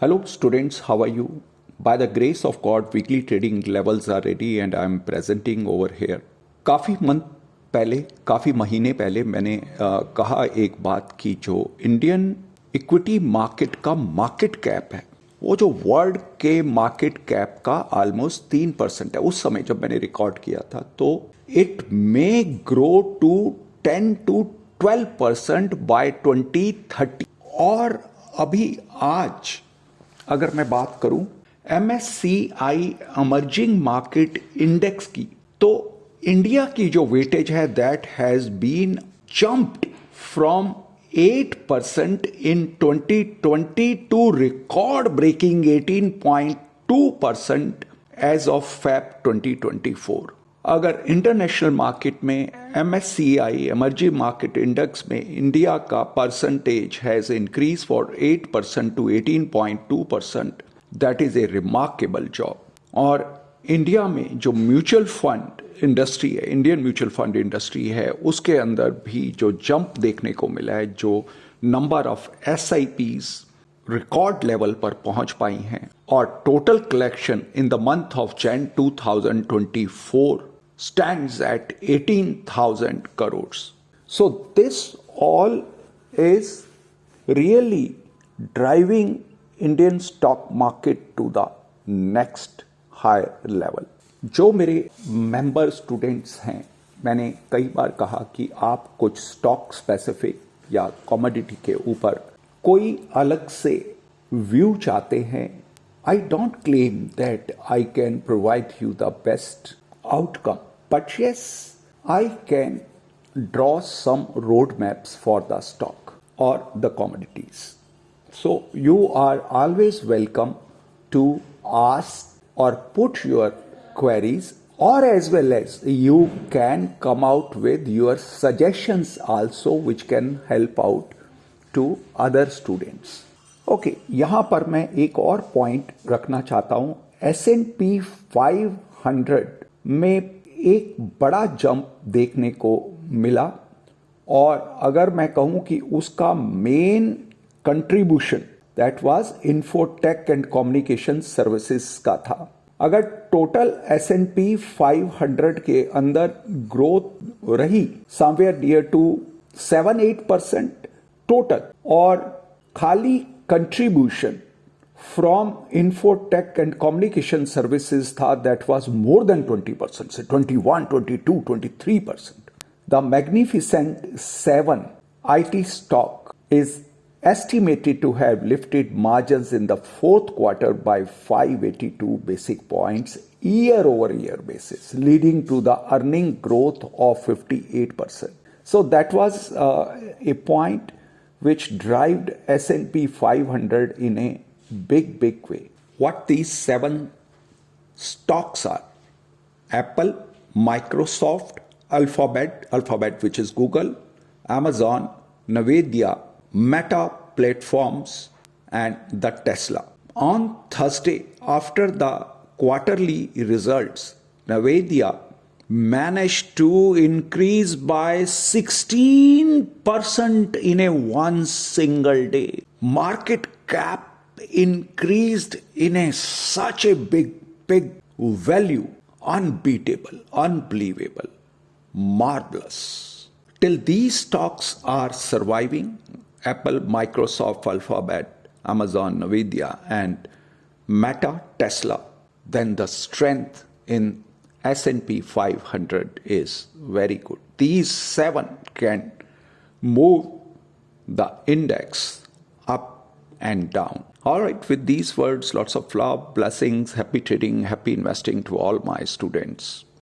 Hello students, how are you? By the grace of God, weekly trading levels are ready and I am presenting over here. काफ़ी महीने पहले मैंने कहा एक बात की जो इंडियन इक्विटी मार्केट का मार्केट कैप है वो जो वर्ल्ड के मार्केट कैप का ऑलमोस्ट 3% है। उस समय जब मैंने रिकॉर्ड किया था तो it may grow to 10 to 12% by 2030। और अभी आज अगर मैं बात करूं MSCI इमर्जिंग मार्केट इंडेक्स की तो इंडिया की जो वेटेज है that has been jumped from 8% in 2020 to record breaking 18.2% as of Feb 2024। अगर इंटरनेशनल मार्केट में MSCI इमर्जिंग मार्केट इंडेक्स में इंडिया का percentage has increase for 8% to 18.2%, that is a remarkable job. और India में जो mutual fund industry है, Indian mutual fund industry है, उसके अंदर भी जो जंप देखने को मिला है, जो number of SIPs record level पर पहुंच पाई हैं और total collection in the month of Jain 2024 stands at 18,000 crores. So this all is really driving Indian stock market to the next higher level. जो मेरे मेंबर स्टूडेंट्स हैं, मैंने कई बार कहा कि आप कुछ स्टॉक स्पेसिफिक या कमोडिटी के ऊपर कोई अलग से व्यू चाहते हैं। I don't claim that I can provide you the best outcome, but yes, I can draw some roadmaps for the stock or the commodities. So you are always welcome to ask or put your queries, or as well as you can come out with your suggestions also, which can help out to other students. Okay, यहाँ पर मैं एक और point रखना चाहता हूँ। S&P 500 में एक बड़ा जंप देखने को मिला और अगर मैं कहूं कि उसका main contribution that was infotech and communication services का था। अगर टोटल S&P 500 के अंदर ग्रोथ रही समवेयर नियर टू 7-8% टोटल और खाली contribution from infotech and communication services thought that was more than 20%, say 21, 22, 23%. The Magnificent 7 IT stock is estimated to have lifted margins in the fourth quarter by 582 basic points year over year basis, leading to the earning growth of 58%. So that was a point which drove S&P 500 in a big way. What these 7 stocks are: Apple, Microsoft, Alphabet which is Google, Amazon, Nvidia, Meta Platforms, and the Tesla. On Thursday, after the quarterly results, Nvidia managed to increase by 16% in a one single day. Market cap increased in such a big value. Unbeatable, unbelievable, marvelous. Till these stocks are surviving, Apple, Microsoft, Alphabet, Amazon, Nvidia, and Meta, Tesla, then the strength in S&P 500 is very good. These 7 can move the index up and down. All right, with these words, lots of love, blessings, happy trading, happy investing to all my students.